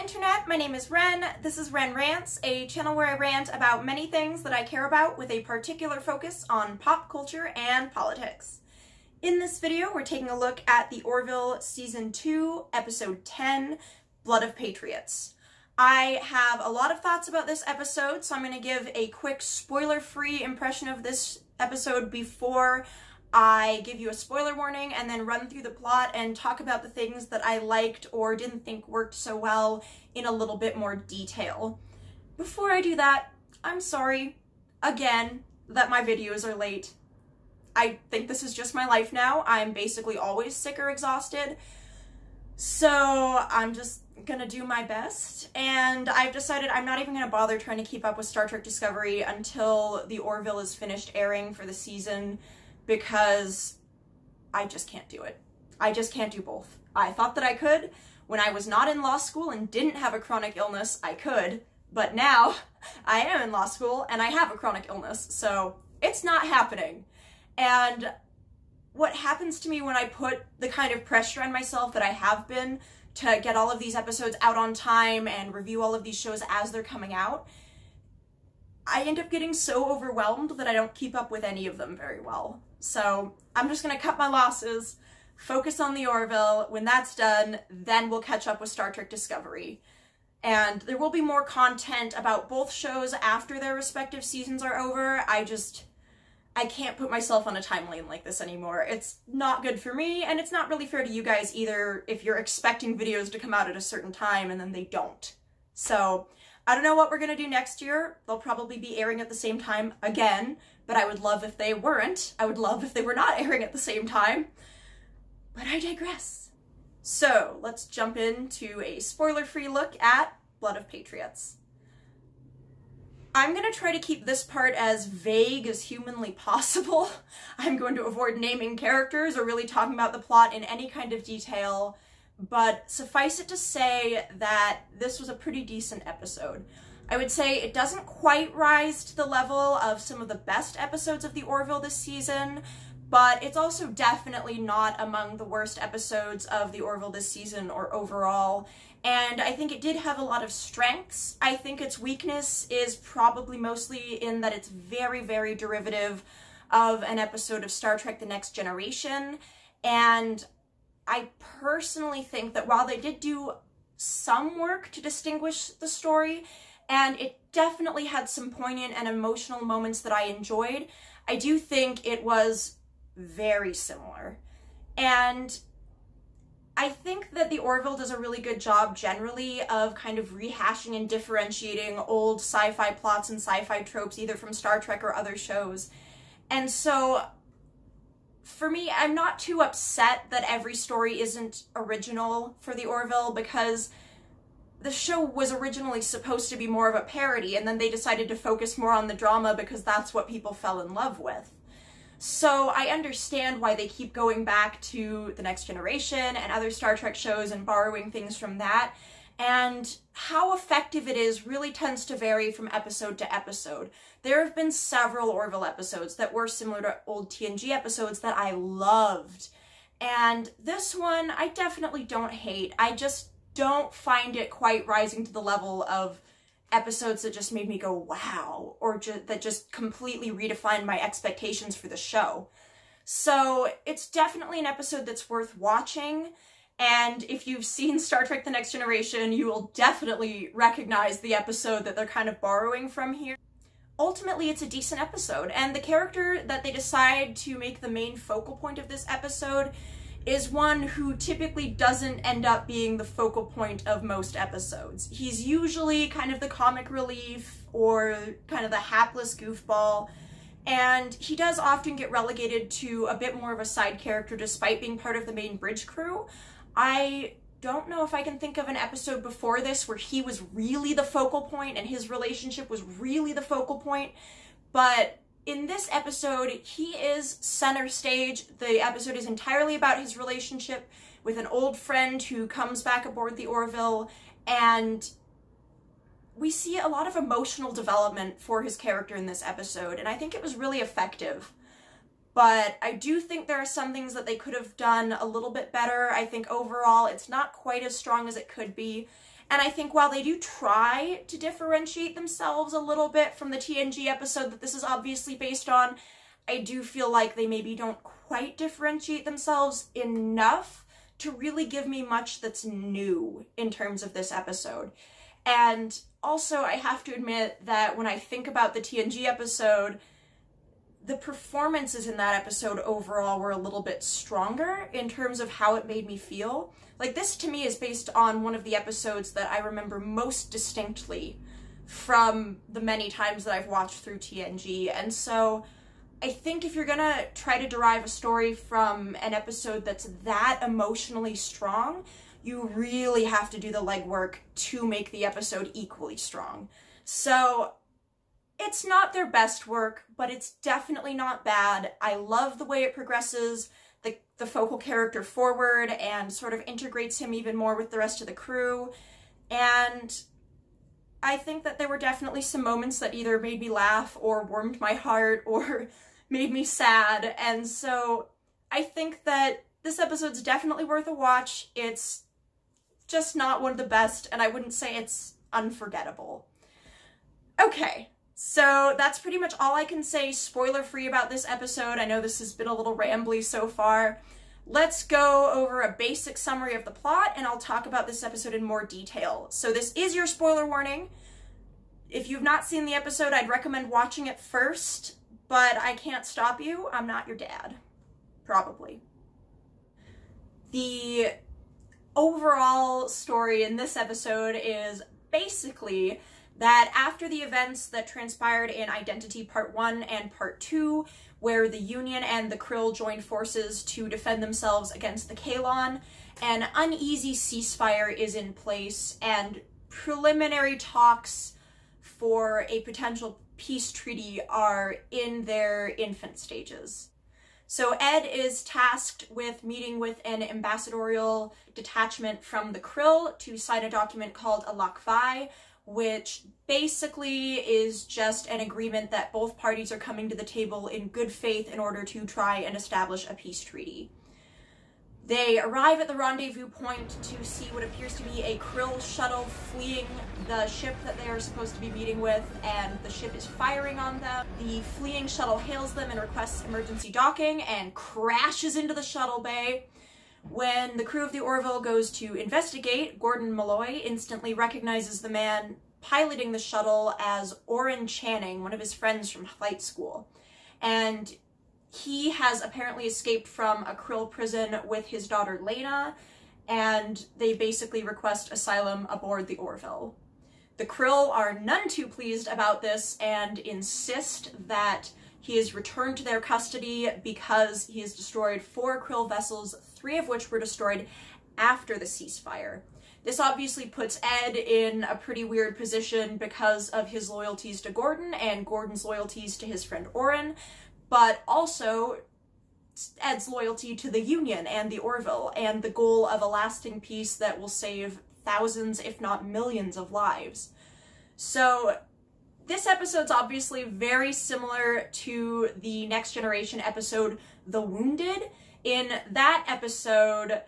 Internet, my name is Ren. This is Rants, a channel where I rant about many things that I care about with a particular focus on pop culture and politics. In this video, we're taking a look at the Orville Season 2, Episode 10, Blood of Patriots. I have a lot of thoughts about this episode, so I'm going to give a quick spoiler-free impression of this episode before I give you a spoiler warning and then run through the plot and talk about the things that I liked or didn't think worked so well in a little bit more detail. Before I do that, I'm sorry, again, that my videos are late. I think this is just my life now. I'm basically always sick or exhausted, so I'm just gonna do my best, and I've decided I'm not even gonna bother trying to keep up with Star Trek Discovery until the Orville is finished airing for the season, because I just can't do it. I just can't do both. I thought that I could. When I was not in law school and didn't have a chronic illness, I could, but now I am in law school and I have a chronic illness, so it's not happening. And what happens to me when I put the kind of pressure on myself that I have been to get all of these episodes out on time and review all of these shows as they're coming out, I end up getting so overwhelmed that I don't keep up with any of them very well. So I'm just gonna cut my losses, focus on the Orville. When that's done, then we'll catch up with Star Trek Discovery. And there will be more content about both shows after their respective seasons are over. I can't put myself on a timeline like this anymore. It's not good for me, and it's not really fair to you guys either if you're expecting videos to come out at a certain time and then they don't. So I don't know what we're gonna do next year. They'll probably be airing at the same time again, but I would love if they weren't. I would love if they were not airing at the same time. But I digress. So let's jump into a spoiler-free look at Blood of Patriots. I'm gonna try to keep this part as vague as humanly possible. I'm going to avoid naming characters or really talking about the plot in any kind of detail, but suffice it to say that this was a pretty decent episode. I would say it doesn't quite rise to the level of some of the best episodes of the Orville this season, but it's also definitely not among the worst episodes of the Orville this season or overall. And I think it did have a lot of strengths. I think its weakness is probably mostly in that it's very, very derivative of an episode of Star Trek: The Next Generation. And I personally think that while they did do some work to distinguish the story, and it definitely had some poignant and emotional moments that I enjoyed, I do think it was very similar. And I think that the Orville does a really good job generally of kind of rehashing and differentiating old sci-fi plots and sci-fi tropes, either from Star Trek or other shows. And so for me, I'm not too upset that every story isn't original for the Orville, because the show was originally supposed to be more of a parody, and then they decided to focus more on the drama because that's what people fell in love with. So I understand why they keep going back to The Next Generation and other Star Trek shows and borrowing things from that, and how effective it is really tends to vary from episode to episode. There have been several Orville episodes that were similar to old TNG episodes that I loved, and this one I definitely don't hate. I just don't find it quite rising to the level of episodes that just made me go, wow, or that just completely redefined my expectations for the show. So it's definitely an episode that's worth watching, and if you've seen Star Trek: The Next Generation, you will definitely recognize the episode that they're kind of borrowing from here. Ultimately, it's a decent episode, and the character that they decide to make the main focal point of this episode is one who typically doesn't end up being the focal point of most episodes. He's usually kind of the comic relief or kind of the hapless goofball, and he does often get relegated to a bit more of a side character despite being part of the main bridge crew. I don't know if I can think of an episode before this where he was really the focal point and his relationship was really the focal point, but in this episode, he is center stage. The episode is entirely about his relationship with an old friend who comes back aboard the Orville, and we see a lot of emotional development for his character in this episode, and I think it was really effective. but I do think there are some things that they could have done a little bit better. I think overall it's not quite as strong as it could be. And I think while they do try to differentiate themselves a little bit from the TNG episode that this is obviously based on, I do feel like they maybe don't quite differentiate themselves enough to really give me much that's new in terms of this episode. And also, I have to admit that when I think about the TNG episode, the performances in that episode overall were a little bit stronger in terms of how it made me feel. Like, this to me is based on one of the episodes that I remember most distinctly from the many times that I've watched through TNG. And so I think if you're gonna try to derive a story from an episode that's that emotionally strong, you really have to do the legwork to make the episode equally strong. So it's not their best work, but it's definitely not bad. I love the way it progresses the focal character forward and sort of integrates him even more with the rest of the crew. And I think that there were definitely some moments that either made me laugh or warmed my heart or made me sad. And so I think that this episode's definitely worth a watch. It's just not one of the best, and I wouldn't say it's unforgettable. Okay, so that's pretty much all I can say spoiler-free about this episode. I know this has been a little rambly so far. Let's go over a basic summary of the plot, and I'll talk about this episode in more detail. So this is your spoiler warning. If you've not seen the episode, I'd recommend watching it first, but I can't stop you. I'm not your dad. Probably. The overall story in this episode is basically that after the events that transpired in Identity Part 1 and Part 2, where the Union and the Krill joined forces to defend themselves against the Kaylon, an uneasy ceasefire is in place, and preliminary talks for a potential peace treaty are in their infant stages. So Ed is tasked with meeting with an ambassadorial detachment from the Krill to sign a document called a Lakvai, which basically is just an agreement that both parties are coming to the table in good faith in order to try and establish a peace treaty. They arrive at the rendezvous point to see what appears to be a Krill shuttle fleeing the ship that they are supposed to be meeting with, and the ship is firing on them. The fleeing shuttle hails them and requests emergency docking and crashes into the shuttle bay. When the crew of the Orville goes to investigate, Gordon Malloy instantly recognizes the man piloting the shuttle as Oren Channing, one of his friends from flight school. And he has apparently escaped from a Krill prison with his daughter Lena, and they basically request asylum aboard the Orville. The Krill are none too pleased about this and insist that he is returned to their custody because he has destroyed 4 Krill vessels, 3 of which were destroyed after the ceasefire. This obviously puts Ed in a pretty weird position because of his loyalties to Gordon and Gordon's loyalties to his friend Oren, but also Ed's loyalty to the Union and the Orville and the goal of a lasting peace that will save thousands, if not millions, of lives. So this episode's obviously very similar to the Next Generation episode, The Wounded. In that episode,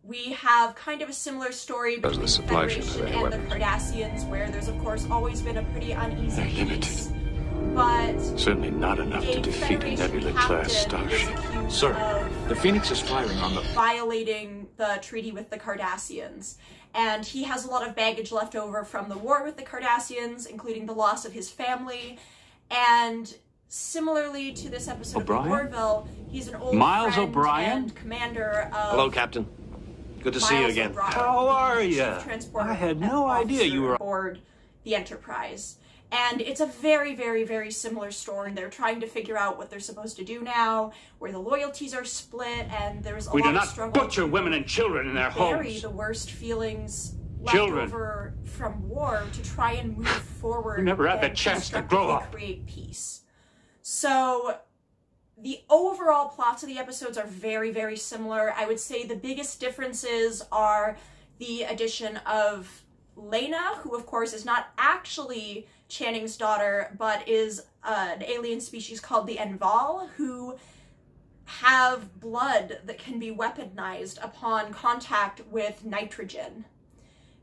we have kind of a similar story between the Federation and the Cardassians, where there's of course always been a pretty uneasy peace. But certainly not enough to defeat a Nebula-class starship. Sir, the Phoenix is firing on the... violating the treaty with the Cardassians. And he has a lot of baggage left over from the war with the Cardassians, including the loss of his family. And similarly to this episode of the Orville, he's an old friend and commander of... Hello, Captain. Good to see you again. How are you? I had no idea you were aboard the Enterprise. And it's a very, very, very similar story. They're trying to figure out what they're supposed to do now, where the loyalties are split, and there's a lot of struggle. We do not butcher women and children in their homes. Bury the worst feelings left over from war to try and move forward. You never had the chance to grow up. Create peace. So the overall plots of the episodes are very, very similar. I would say the biggest differences are the addition of Lena, who of course is not actually Channing's daughter, but is an alien species called the Enval, who have blood that can be weaponized upon contact with nitrogen.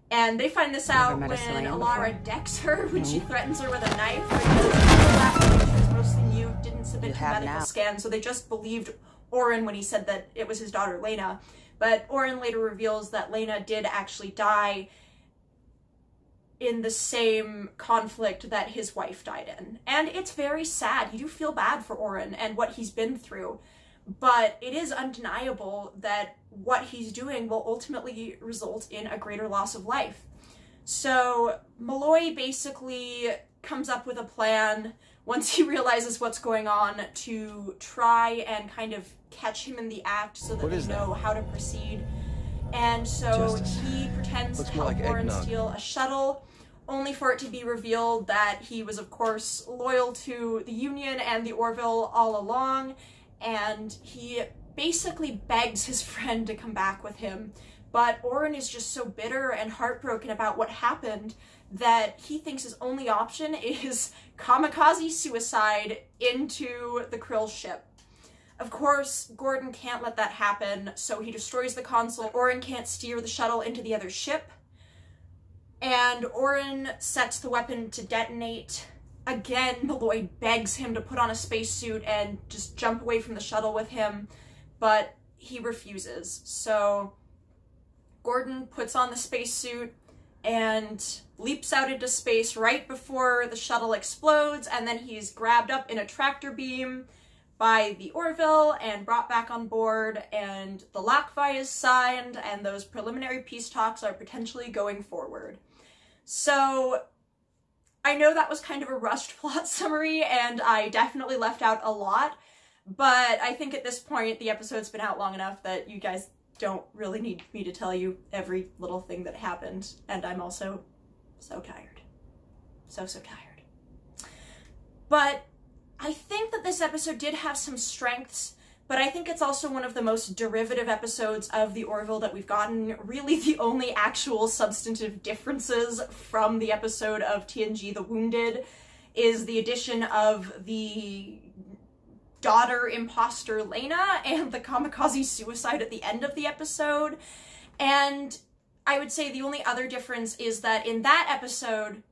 And they find this out when Alara decks her when she threatens her with a knife, because mostly mute, didn't submit to medical scan, so they just believed Oren when he said that it was his daughter Lena. But Oren later reveals that Lena did actually die in the same conflict that his wife died in. And it's very sad. You do feel bad for Oren and what he's been through. But it is undeniable that what he's doing will ultimately result in a greater loss of life. So Malloy basically comes up with a plan once he realizes what's going on to try and kind of catch him in the act so that they know how to proceed. And so he pretends to help Oren steal a shuttle, only for it to be revealed that he was, of course, loyal to the Union and the Orville all along. And he basically begs his friend to come back with him. But Oren is just so bitter and heartbroken about what happened that he thinks his only option is kamikaze suicide into the Krill ship. Of course, Gordon can't let that happen, so he destroys the console. Oren can't steer the shuttle into the other ship. And Oren sets the weapon to detonate. Again, Malloy begs him to put on a spacesuit and just jump away from the shuttle with him, but he refuses. So Gordon puts on the spacesuit and leaps out into space right before the shuttle explodes, and then he's grabbed up in a tractor beam by the Orville and brought back on board, and the Lakvi is signed, and those preliminary peace talks are potentially going forward. So I know that was kind of a rushed plot summary, and I definitely left out a lot, but I think at this point the episode's been out long enough that you guys don't really need me to tell you every little thing that happened, and I'm also so tired. So tired. But I think that this episode did have some strengths, but I think it's also one of the most derivative episodes of the Orville that we've gotten. Really the only actual substantive differences from the episode of TNG The Wounded is the addition of the daughter imposter Lena and the kamikaze suicide at the end of the episode. And I would say the only other difference is that in that episode,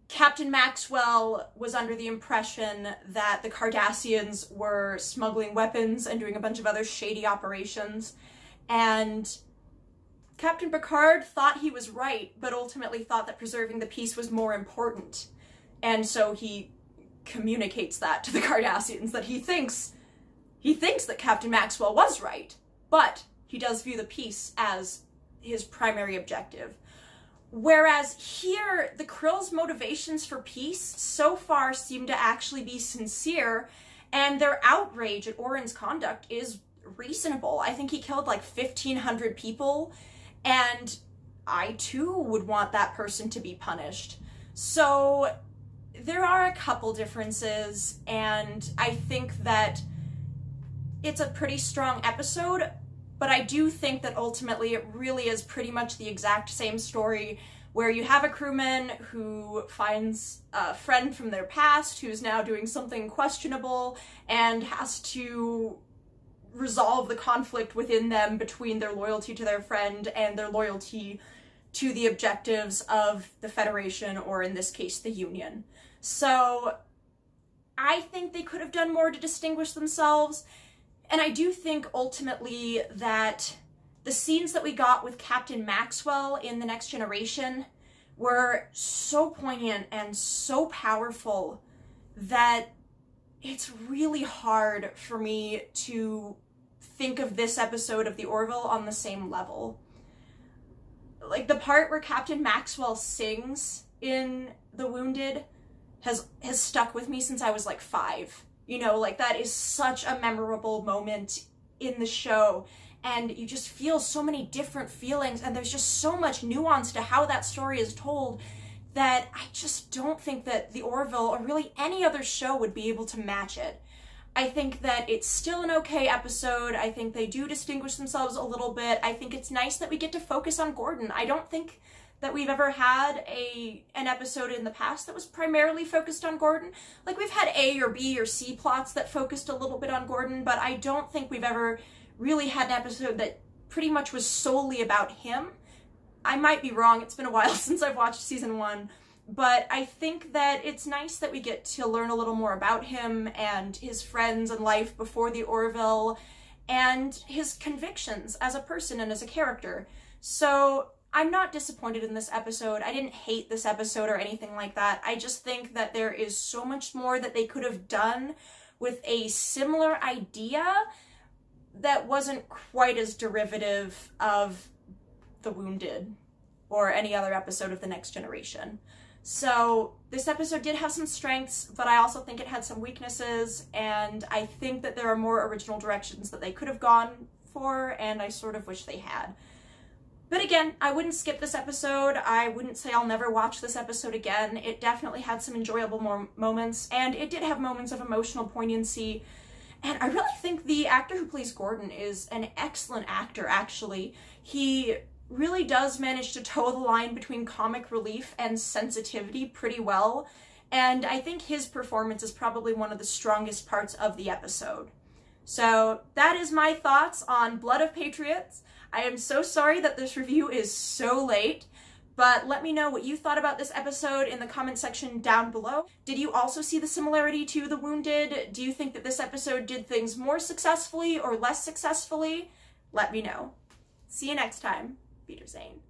Captain Maxwell was under the impression that the Cardassians were smuggling weapons and doing a bunch of other shady operations, and Captain Picard thought he was right, but ultimately thought that preserving the peace was more important. And so he communicates that to the Cardassians, that he thinks that Captain Maxwell was right, but he does view the peace as his primary objective. Whereas here, the Krill's motivations for peace so far seem to actually be sincere, and their outrage at Oren's conduct is reasonable. I think he killed like 1,500 people, and I too would want that person to be punished. So there are a couple differences, and I think that it's a pretty strong episode, but I do think that ultimately it really is pretty much the exact same story, where you have a crewman who finds a friend from their past who's now doing something questionable and has to resolve the conflict within them between their loyalty to their friend and their loyalty to the objectives of the Federation, or in this case, the Union. So I think they could have done more to distinguish themselves. And I do think ultimately that the scenes that we got with Captain Maxwell in The Next Generation were so poignant and so powerful that it's really hard for me to think of this episode of The Orville on the same level. Like, the part where Captain Maxwell sings in The Wounded has stuck with me since I was like 5. You know, like, that is such a memorable moment in the show, and you just feel so many different feelings, and there's just so much nuance to how that story is told that I just don't think that The Orville, or really any other show, would be able to match it. I think that it's still an okay episode. I think they do distinguish themselves a little bit. I think it's nice that we get to focus on Gordon. I don't think that we've ever had an episode in the past that was primarily focused on Gordon. Like, we've had A or B or C plots that focused a little bit on Gordon, but I don't think we've ever really had an episode that pretty much was solely about him. I might be wrong, it's been a while since I've watched season 1, but I think that it's nice that we get to learn a little more about him and his friends and life before the Orville, and his convictions as a person and as a character. So I'm not disappointed in this episode. I didn't hate this episode or anything like that. I just think that there is so much more that they could have done with a similar idea that wasn't quite as derivative of The Wounded or any other episode of The Next Generation. So this episode did have some strengths, but I also think it had some weaknesses, and I think that there are more original directions that they could have gone for, and I sort of wish they had. But again, I wouldn't skip this episode. I wouldn't say I'll never watch this episode again. It definitely had some enjoyable moments, and it did have moments of emotional poignancy. And I really think the actor who plays Gordon is an excellent actor, actually. He really does manage to toe the line between comic relief and sensitivity pretty well, and I think his performance is probably one of the strongest parts of the episode. So that is my thoughts on Blood of Patriots. I am so sorry that this review is so late, but let me know what you thought about this episode in the comment section down below. Did you also see the similarity to The Wounded? Do you think that this episode did things more successfully or less successfully? Let me know. See you next time. Wiedersehen.